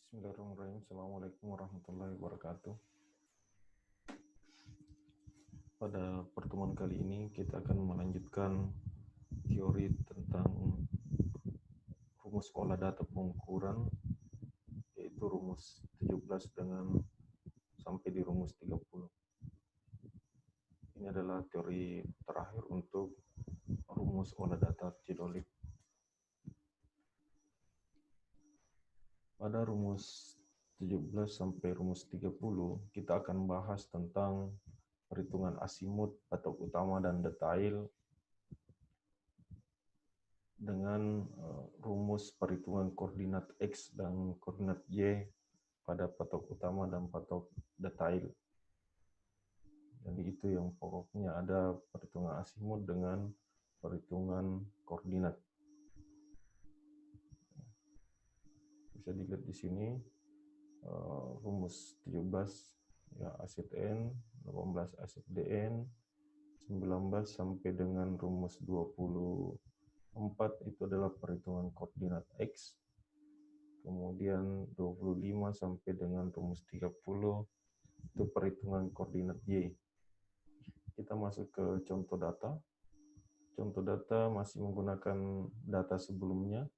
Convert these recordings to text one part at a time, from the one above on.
Bismillahirrahmanirrahim. Assalamualaikum warahmatullahi wabarakatuh. Pada pertemuan kali ini kita akan melanjutkan teori tentang rumus olah data pengukuran, yaitu rumus 17 dengan sampai di rumus 30. Ini adalah teori terakhir untuk rumus olah data Theodolite. Pada rumus 17 sampai rumus 30, kita akan bahas tentang perhitungan asimut, patok utama, dan detail dengan rumus perhitungan koordinat X dan koordinat Y pada patok utama dan patok detail. Jadi itu yang pokoknya ada perhitungan asimut dengan perhitungan koordinat. Bisa dilihat di sini rumus 17 ya, aset N, 18 aset DN, 19 sampai dengan rumus 24 itu adalah perhitungan koordinat X. Kemudian 25 sampai dengan rumus 30 itu perhitungan koordinat Y. Kita masuk ke contoh data. Contoh data masih menggunakan data sebelumnya,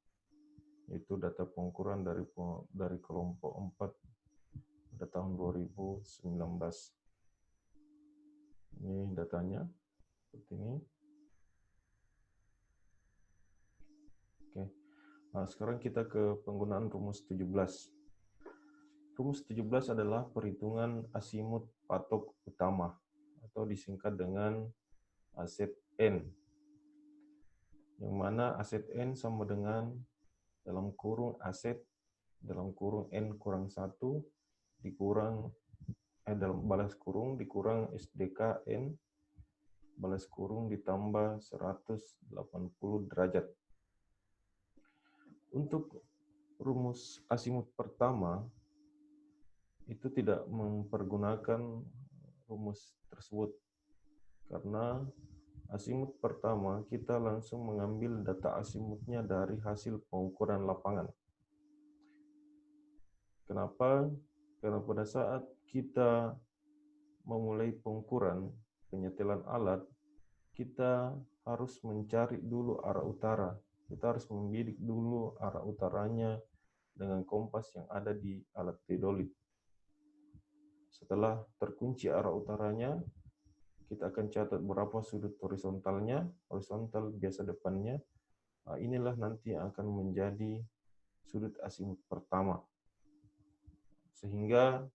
yaitu data pengukuran dari kelompok 4 pada tahun 2019. Ini datanya seperti ini. Oke. Nah, sekarang kita ke penggunaan rumus 17. Rumus 17 adalah perhitungan asimut patok utama atau disingkat dengan aset N. Yang mana aset N sama dengan dalam kurung aset dalam kurung N kurang 1 dikurang dalam balas kurung dikurang SDK N balas kurung ditambah 180 derajat. Untuk rumus asimut pertama itu tidak mempergunakan rumus tersebut karena asimut pertama kita langsung mengambil data asimutnya dari hasil pengukuran lapangan. Kenapa? Karena pada saat kita memulai pengukuran penyetelan alat, kita harus mencari dulu arah utara. Kita harus membidik dulu arah utaranya dengan kompas yang ada di alat Theodolite. Setelah terkunci arah utaranya, kita akan catat berapa sudut horizontalnya, horizontal biasa depannya. Nah, inilah nanti yang akan menjadi sudut asimut pertama. Sehingga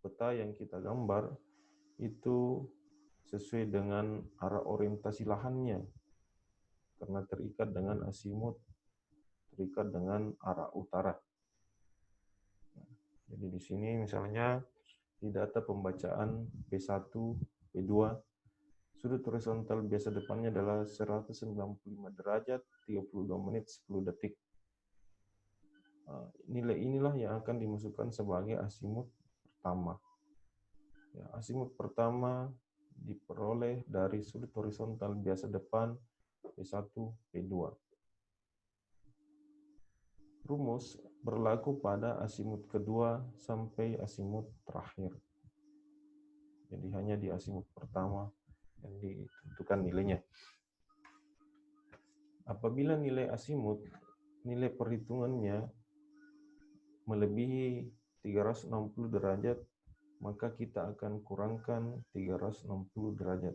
peta yang kita gambar itu sesuai dengan arah orientasi lahannya. Karena terikat dengan asimut, terikat dengan arah utara. Jadi di sini misalnya di data pembacaan P1, P2, sudut horizontal biasa depannya adalah 195 derajat, 32 menit, 10 detik. Nilai inilah yang akan dimasukkan sebagai asimut pertama. Ya, asimut pertama diperoleh dari sudut horizontal biasa depan P1, P2. Rumus berlaku pada asimut kedua sampai asimut terakhir. Jadi hanya di asimut pertama yang ditentukan nilainya. Apabila nilai asimut, nilai perhitungannya melebihi 360 derajat, maka kita akan kurangkan 360 derajat.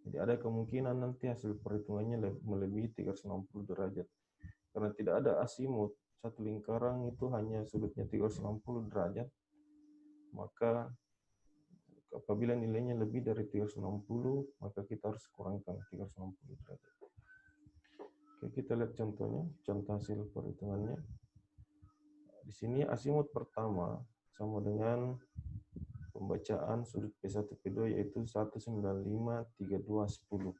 Jadi ada kemungkinan nanti hasil perhitungannya melebihi 360 derajat. Karena tidak ada asimut, satu lingkaran itu hanya sudutnya 360 derajat, maka apabila nilainya lebih dari 360, maka kita harus kurangkan 360 derajat. Oke, kita lihat contohnya, contoh hasil perhitungannya. Di sini asimut pertama sama dengan pembacaan sudut P1 P2 yaitu 195 32 10.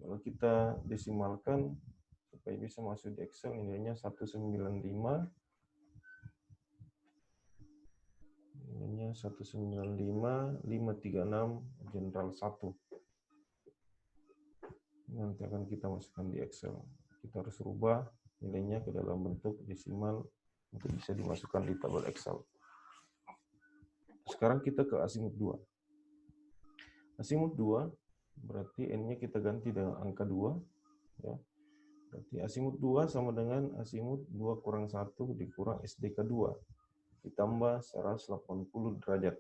Kalau kita desimalkan supaya bisa masuk di Excel, nilainya 195 nilainya 195 536 general 1. Nanti akan kita masukkan di Excel. Kita harus rubah nilainya ke dalam bentuk desimal untuk bisa dimasukkan di tabel Excel. Sekarang kita ke asimut 2. Asimut 2 berarti N-nya kita ganti dengan angka 2. Ya. Berarti asimut 2 sama dengan asimut 2 kurang 1 dikurang SDK 2 ditambah 180 derajat.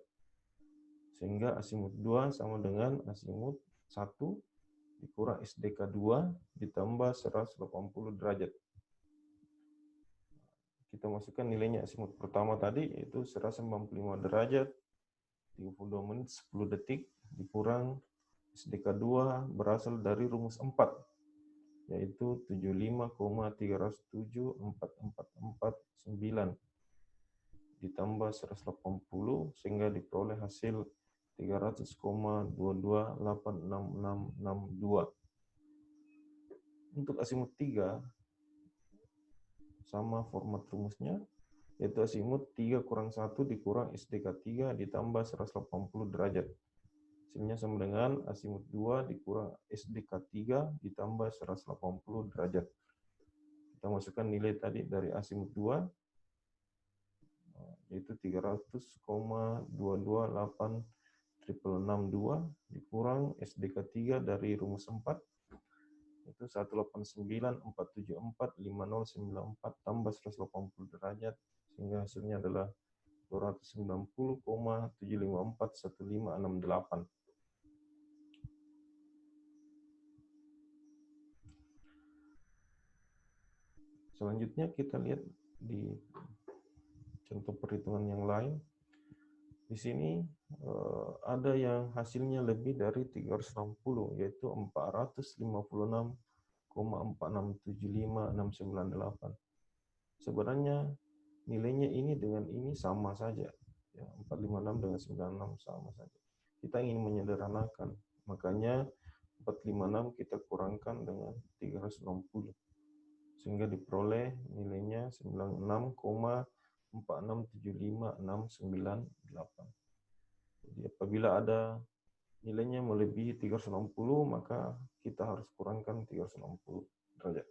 Sehingga asimut 2 sama dengan asimut 1 dikurang SDK 2 ditambah 180 derajat. Kita masukkan nilainya asimut pertama tadi, yaitu 195 derajat, 32 menit 10 detik, dikurang SDK 2 berasal dari rumus 4, yaitu 75,307.44449 ditambah 180, sehingga diperoleh hasil 300,228662. Untuk asimut 3, sama format rumusnya, yaitu asimut 3 kurang 1 dikurang SDK 3 ditambah 180 derajat. Hasilnya sama dengan asimut 2 dikurang SDK 3 ditambah 180 derajat. Kita masukkan nilai tadi dari asimut 2, yaitu 300,228662 dikurang SDK 3 dari rumus 4, itu 189,474,5094 tambah 180 derajat, sehingga hasilnya adalah 290,7541568. Selanjutnya kita lihat di contoh perhitungan yang lain. Di sini ada yang hasilnya lebih dari 360, yaitu 456,4675698. Sebenarnya nilainya ini dengan ini sama saja, ya, 456 dengan 96 sama saja. Kita ingin menyederhanakan, makanya 456 kita kurangkan dengan 360, sehingga diperoleh nilainya 96,4675698. Jadi apabila ada nilainya melebihi 360, maka kita harus kurangkan 360 derajat.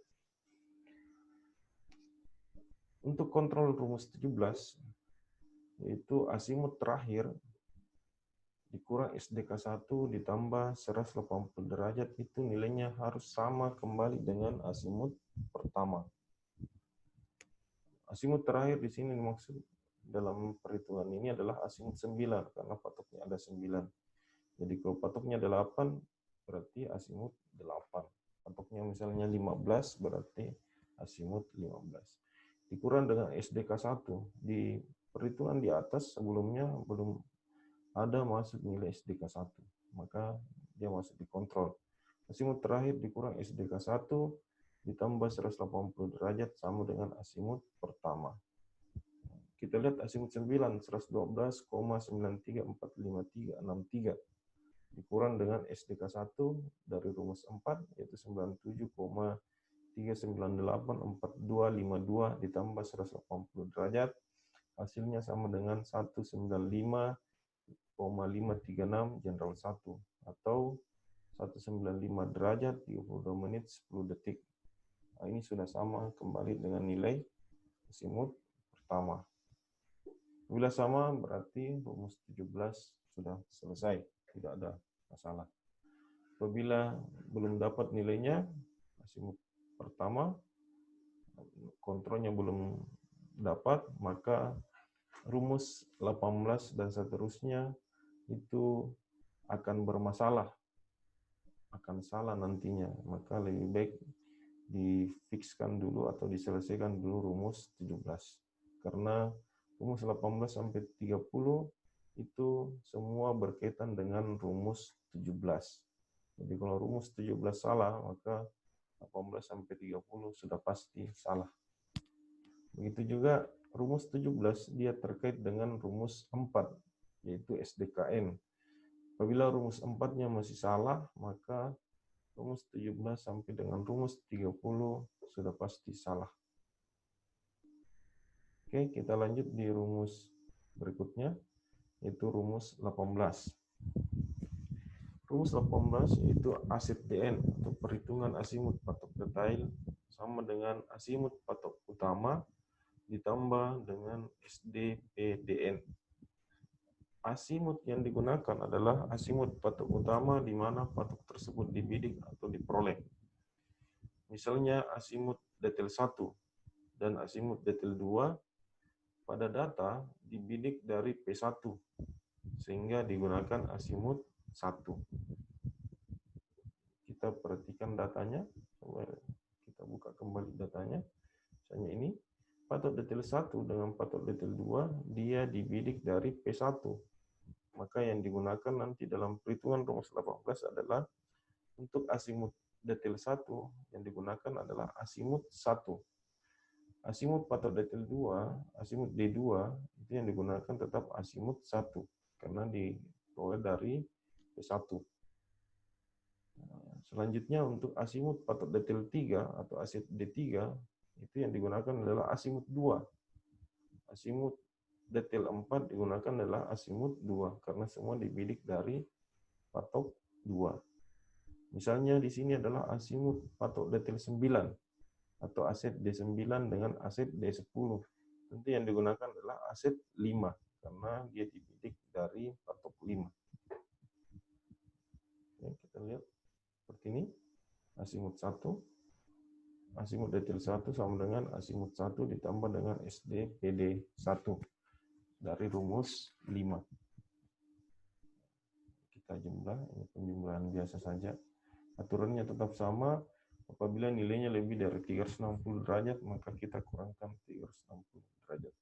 Untuk kontrol rumus 17, yaitu asimut terakhir dikurang SDK 1 ditambah 180 derajat, itu nilainya harus sama kembali dengan asimut pertama. Asimut terakhir di sini dimaksud dalam perhitungan ini adalah asimut 9, karena patoknya ada 9. Jadi kalau patoknya 8, berarti asimut 8. Patoknya misalnya 15, berarti asimut 15. Dikurang dengan SDK 1. Di perhitungan di atas sebelumnya belum ada masuk nilai SDK 1, maka dia masuk di kontrol. Asimut terakhir dikurang SDK 1 ditambah 180 derajat sama dengan asimut pertama. Kita lihat asimut 9, 112,93456363 dikurang dengan SDK 1 dari rumus 4, yaitu 97,3984252 ditambah 180 derajat. Hasilnya sama dengan 195,536 general 1, atau 195 derajat 32 menit 10 detik. Nah, ini sudah sama kembali dengan nilai asimut pertama. Bila sama, berarti rumus 17 sudah selesai, tidak ada masalah. Apabila belum dapat nilainya, asimut pertama, kontrolnya belum dapat, maka rumus 18 dan seterusnya itu akan bermasalah, akan salah nantinya. Maka lebih baik difikskan dulu atau diselesaikan dulu rumus 17. Karena rumus 18 sampai 30 itu semua berkaitan dengan rumus 17. Jadi kalau rumus 17 salah, maka 18 sampai 30 sudah pasti salah. Begitu juga rumus 17 dia terkait dengan rumus 4, yaitu SDKN. Apabila rumus 4-nya masih salah, maka rumus 17 sampai dengan rumus 30 sudah pasti salah. Oke, kita lanjut di rumus berikutnya, yaitu rumus 18. Rumus 18 yaitu ASIP-DN atau perhitungan asimut patok detail sama dengan asimut patok utama ditambah dengan SDPDN. Asimut yang digunakan adalah asimut patok utama di mana patok tersebut dibidik atau diperoleh. Misalnya asimut detil 1 dan asimut detil 2 pada data dibidik dari P1 sehingga digunakan asimut 1. Kita perhatikan datanya, kita buka kembali datanya. Misalnya ini patok detil 1 dengan patok detil 2 dia dibidik dari P1. Maka yang digunakan nanti dalam perhitungan rumus 18 adalah untuk asimut detil 1 yang digunakan adalah asimut 1. Asimut patok detil 2, asimut D2 itu yang digunakan tetap asimut 1 karena diperoleh dari P1. Selanjutnya untuk asimut patok detil 3 atau asimut D3 itu yang digunakan adalah asimut 2. Asimut detil 4 digunakan adalah asimut 2 karena semua dibidik dari patok 2. Misalnya di sini adalah asimut patok detil 9 atau aset D9 dengan aset D10. Tentu yang digunakan adalah aset 5 karena dia dibidik dari patok 5. Oke, kita lihat seperti ini. Asimut 1, asimut detil 1 sama dengan asimut 1 ditambah dengan SDPD1 dari rumus 5. Kita jumlah, ini penjumlahan biasa saja. Aturannya tetap sama, apabila nilainya lebih dari 360 derajat, maka kita kurangkan 360 derajat.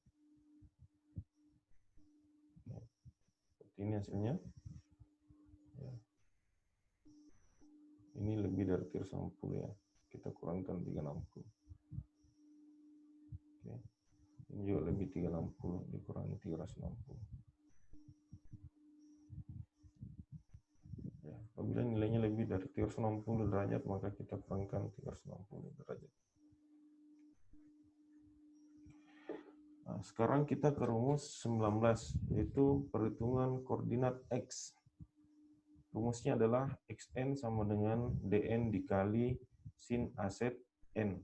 Seperti ini hasilnya. Ini lebih dari 360 ya, kita kurangkan 360. Oke. Ini juga lebih 360, dikurangi 360. Ya, apabila nilainya lebih dari 360 derajat, maka kita kurangkan 360 derajat. Nah, sekarang kita ke rumus 19, yaitu perhitungan koordinat X. Rumusnya adalah Xn sama dengan Dn dikali sin aset N.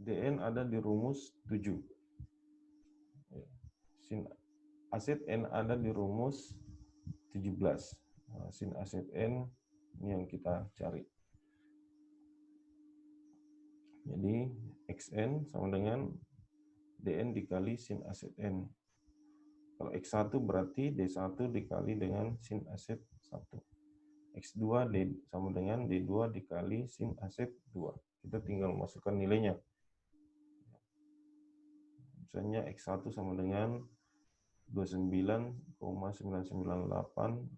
Dn ada di rumus 7. Sin aset N ada di rumus 17. Nah, sin aset N ini yang kita cari. Jadi Xn sama dengan Dn dikali sin aset N. Kalau X1 berarti D1 dikali dengan sin aset 1. X2 sama dengan D2 dikali sin aset 2. Kita tinggal masukkan nilainya. Misalnya X1 sama dengan 29,998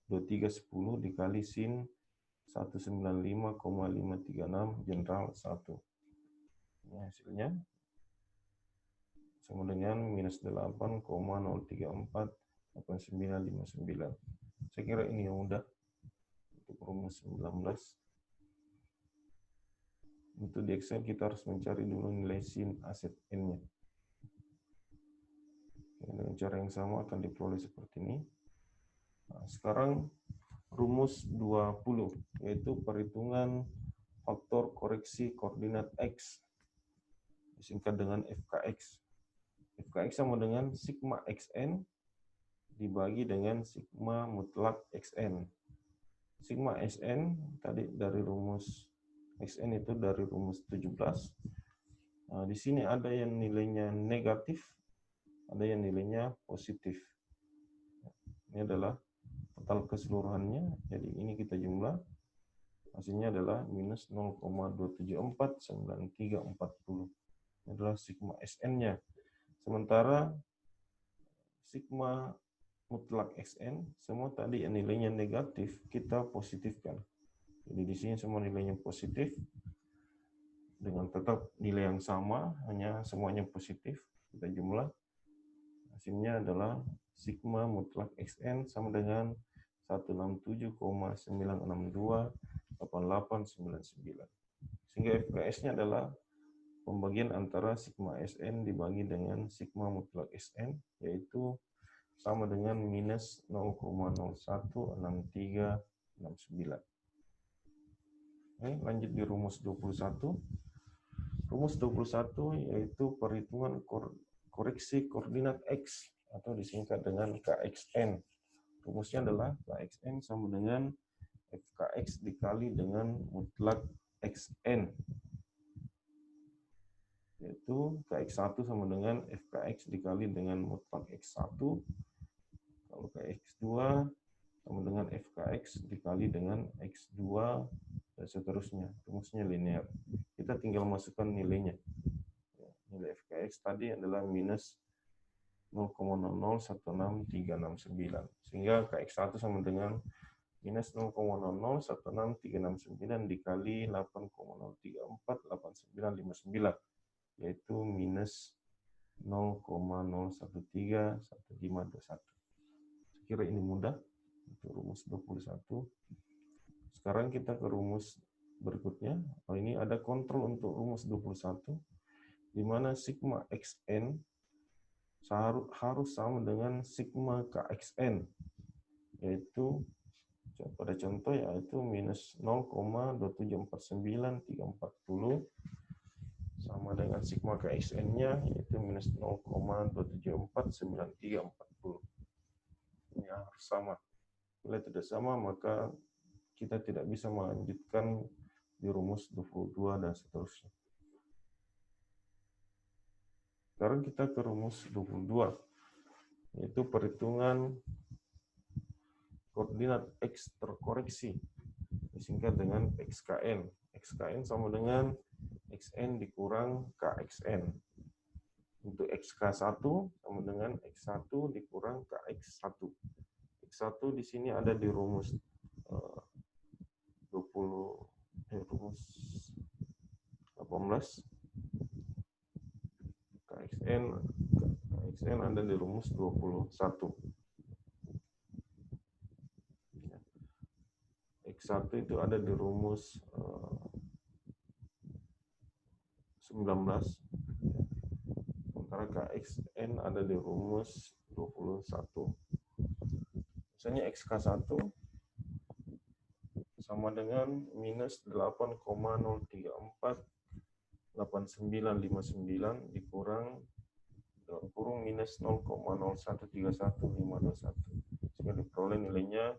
2310 dikali sin 195,536 general 1. Nah, hasilnya sama dengan minus 8,0348959. Saya kira ini yang mudah untuk rumus 19. Untuk di Excel kita harus mencari dulu nilai sin aset N-nya. Dengan cara yang sama akan diperoleh seperti ini. Nah, sekarang rumus 20, yaitu perhitungan faktor koreksi koordinat X, disingkat dengan FKX. FKX sama dengan sigma Xn dibagi dengan sigma mutlak Xn. Sigma Xn tadi dari rumus Xn itu dari rumus 17. Nah, di sini ada yang nilainya negatif, ada yang nilainya positif. Ini adalah total keseluruhannya. Jadi ini kita jumlah. Hasilnya adalah minus 0,2749340. Ini adalah sigma Xn-nya. Sementara sigma mutlak Xn semua tadi yang nilainya negatif kita positifkan. Jadi di sini semua nilainya positif dengan tetap nilai yang sama, hanya semuanya positif. Kita jumlah. Hasilnya adalah sigma mutlak Xn sama dengan 167,9628899. Sehingga FKS-nya adalah pembagian antara sigma Sn dibagi dengan sigma mutlak Sn, yaitu sama dengan minus 0,016369. Oke, lanjut di rumus 21. Rumus 21 yaitu perhitungan koreksi koordinat X atau disingkat dengan KXN. Rumusnya adalah KXN sama dengan FKX dikali dengan mutlak XN. Yaitu KX1 sama dengan FKX dikali dengan mutlak X1. Kalau KX2 sama dengan FKX dikali dengan X2 dan seterusnya. Rumusnya linear. Kita tinggal masukkan nilainya. Nilai FKX tadi adalah minus 0,0016369. Sehingga KX1 sama dengan minus 0,0016369 dikali 8,0348959, yaitu minus 0,0131521. Saya kira ini mudah untuk rumus 21. Sekarang kita ke rumus berikutnya. Ini ada kontrol untuk rumus 21, di mana sigma xn harus sama dengan sigma kxn, yaitu pada contoh yaitu minus 0,2749340 sama dengan sigma kxn-nya yaitu minus 0,2749340. Ini harus sama. Bila tidak sama, maka kita tidak bisa melanjutkan di rumus 22 dan seterusnya. Sekarang kita ke rumus 22, yaitu perhitungan koordinat X terkoreksi, disingkat dengan XKN. XKN sama dengan XN dikurang KXN. Untuk XK1 sama dengan X1 dikurang KX1. X1 di sini ada di rumus rumus 18. KXN ada di rumus 21. X1 itu ada di rumus 19. Sementara KXN ada di rumus 21. Misalnya XK1 sama dengan minus 8,0348959 dikurang kurung minus 0,0131521. Sehingga diperoleh nilainya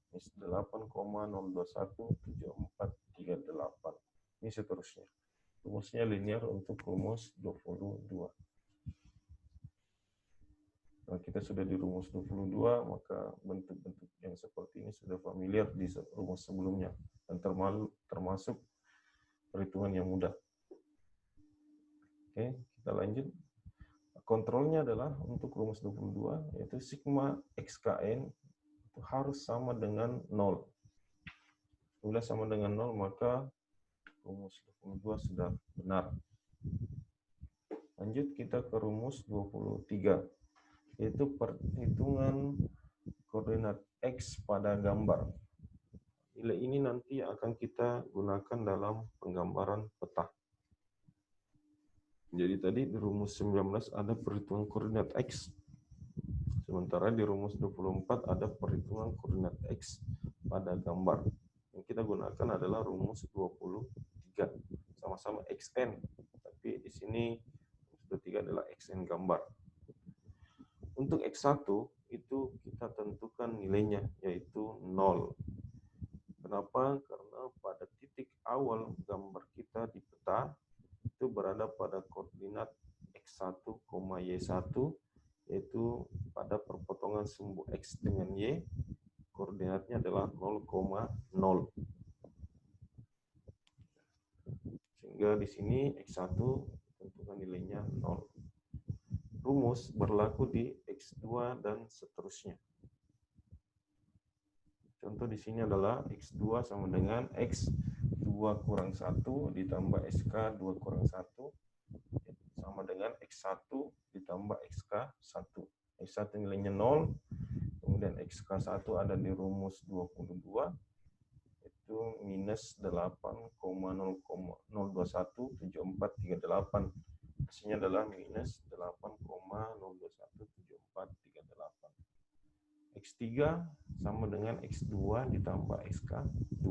minus 8,017438. Ini seterusnya. Rumusnya linear untuk rumus 22. Kalau kita sudah di rumus 22, maka bentuk-bentuk yang seperti ini sudah familiar di rumus sebelumnya dan termasuk perhitungan yang mudah. Oke, kita lanjut. Kontrolnya adalah untuk rumus 22, yaitu sigma XKN itu harus sama dengan 0. Bila sama dengan 0, maka rumus 22 sudah benar. Lanjut kita ke rumus 23, yaitu perhitungan koordinat X pada gambar. Nilai ini nanti akan kita gunakan dalam penggambaran peta. Jadi tadi di rumus 19 ada perhitungan koordinat X. Sementara di rumus 24 ada perhitungan koordinat X pada gambar. Yang kita gunakan adalah rumus 23. Sama-sama XN. Tapi di sini rumus 23 adalah XN gambar. Untuk X1 itu kita tentukan nilainya yaitu 0. Kenapa? Karena pada titik awal gambar kita di peta itu berada pada koordinat X1, Y1, yaitu pada perpotongan sumbu X dengan Y, koordinatnya adalah 0,0. Sehingga di sini X1 tentukan nilainya 0. Rumus berlaku di X2 dan seterusnya. Contoh di sini adalah X2 sama dengan X2 kurang 1 ditambah SK 2 kurang 1 sama dengan X1 ditambah XK1. X1 nilainya 0, kemudian XK1 ada di rumus 22, itu minus 8,0217438. Hasilnya adalah minus 8,0217438. X3 sama dengan X2 ditambah XK2.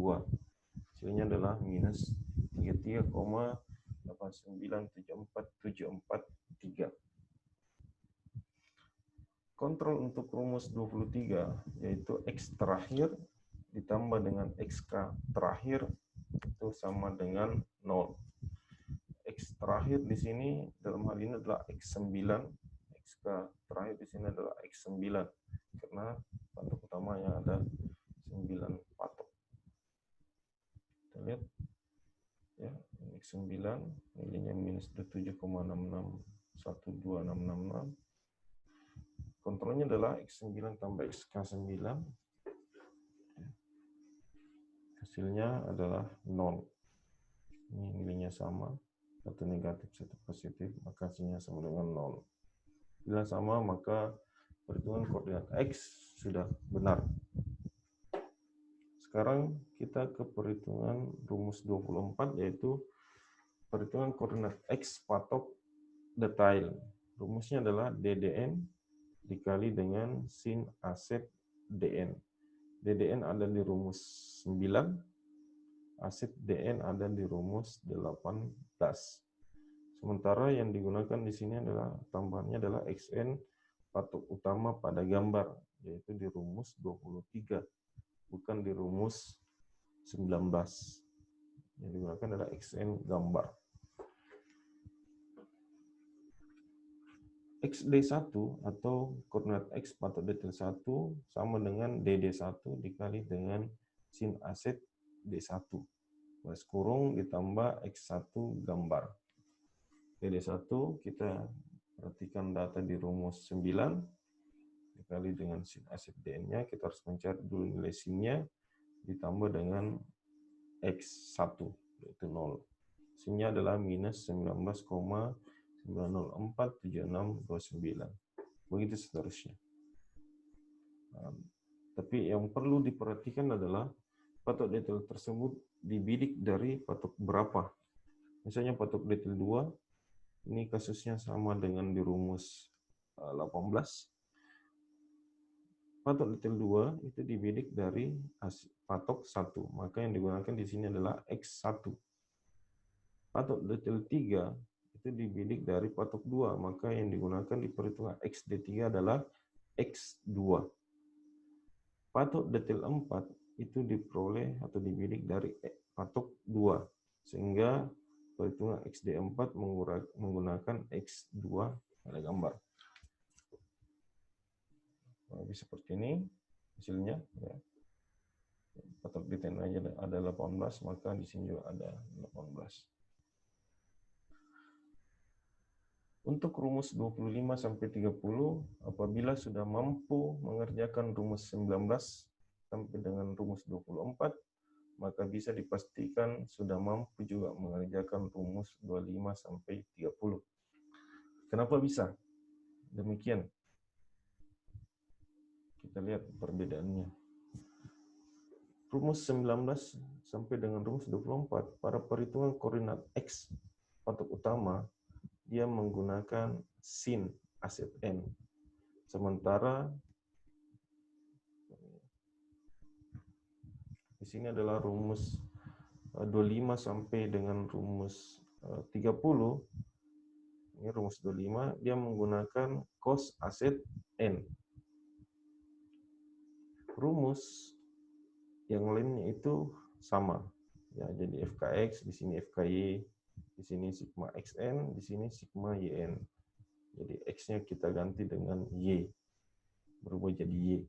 Hasilnya adalah minus 33,5 8974743. Kontrol untuk rumus 23 yaitu X terakhir ditambah dengan XK terakhir itu sama dengan 0. X terakhir di sini dalam hal ini adalah X9, XK terakhir di sini adalah X9 karena patok utamanya ada 9 patok. Kita lihat ya, X9 nilainya minus 7,661266. Kontrolnya adalah X9 tambah XK9. Hasilnya adalah 0. Ini nilainya sama, satu negatif, satu positif, maka hasilnya sama dengan 0. Bila sama, maka perhitungan koordinat X sudah benar. Sekarang kita ke perhitungan rumus 24, yaitu perhitungan koordinat X patok detail. Rumusnya adalah DDN dikali dengan sin aset DN. DDN ada di rumus 9, aset DN ada di rumus 18. Sementara yang digunakan di sini adalah tambahannya adalah XN patok utama pada gambar, yaitu di rumus 23, bukan di rumus 19. Yang digunakan adalah XN gambar. XD1 atau koordinat X patok detail 1 sama dengan DD1 dikali dengan sin aset D1. Baris kurung ditambah X1 gambar. DD1 kita perhatikan data di rumus 9 dikali dengan sin aset DN-nya, kita harus mencari dulu nilai sin-nya ditambah dengan X1 yaitu 0. Sin-nya adalah minus 19,9047629. Begitu seterusnya. Tapi yang perlu diperhatikan adalah patok detail tersebut dibidik dari patok berapa. Misalnya patok detail 2, ini kasusnya sama dengan di rumus 18. Patok detail 2 itu dibidik dari patok 1, maka yang digunakan di sini adalah X1. Patok detail 3 itu dibidik dari patok 2, maka yang digunakan di perhitungan XD3 adalah X2. Patok detail 4 itu diperoleh atau dibidik dari patok 2, sehingga perhitungan XD4 menggunakan X2 pada gambar. Lebih seperti ini hasilnya. Ya. Patok detail aja ada 18, maka di sini juga ada 18. Untuk rumus 25-30, apabila sudah mampu mengerjakan rumus 19 sampai dengan rumus 24, maka bisa dipastikan sudah mampu juga mengerjakan rumus 25-30. Kenapa bisa? Demikian. Kita lihat perbedaannya. Rumus 19 sampai dengan rumus 24, pada perhitungan koordinat X patok utama, dia menggunakan sin aset N. Sementara di sini adalah rumus 25 sampai dengan rumus 30. Ini rumus 25, dia menggunakan cos aset N. Rumus yang lainnya itu sama. Ya, jadi FKX, di sini FKY, di sini sigma XN, di sini sigma YN. Jadi X-nya kita ganti dengan Y. Berubah jadi Y.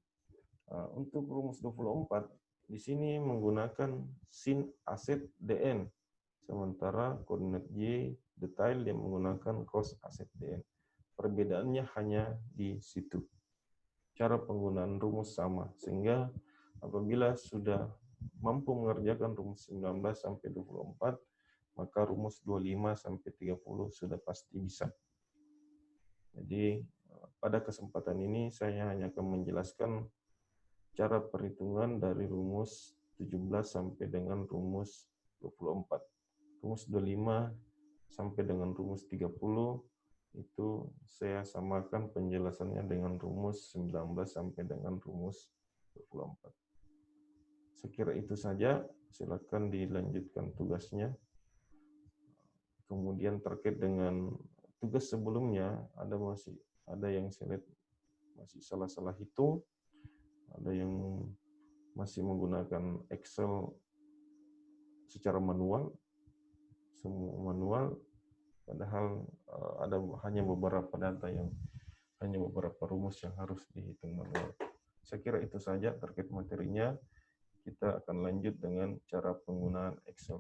Untuk rumus 24, di sini menggunakan sin aset DN. Sementara koordinat Y detail dia menggunakan cos aset DN. Perbedaannya hanya di situ. Cara penggunaan rumus sama. Sehingga apabila sudah mampu mengerjakan rumus 19 sampai 24, maka rumus 25 sampai 30 sudah pasti bisa. Jadi pada kesempatan ini saya hanya akan menjelaskan cara perhitungan dari rumus 17 sampai dengan rumus 24. Rumus 25 sampai dengan rumus 30 itu saya samakan penjelasannya dengan rumus 19 sampai dengan rumus 24. Sekira itu saja, silakan dilanjutkan tugasnya. Kemudian terkait dengan tugas sebelumnya, ada yang saya lihat masih salah-salah hitung, ada yang masih menggunakan Excel secara manual, semua manual, padahal ada hanya beberapa data yang hanya beberapa rumus yang harus dihitung manual. Saya kira itu saja terkait materinya. Kita akan lanjut dengan cara penggunaan Excel.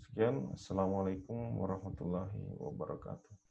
Sekian, Assalamualaikum warahmatullahi wabarakatuh.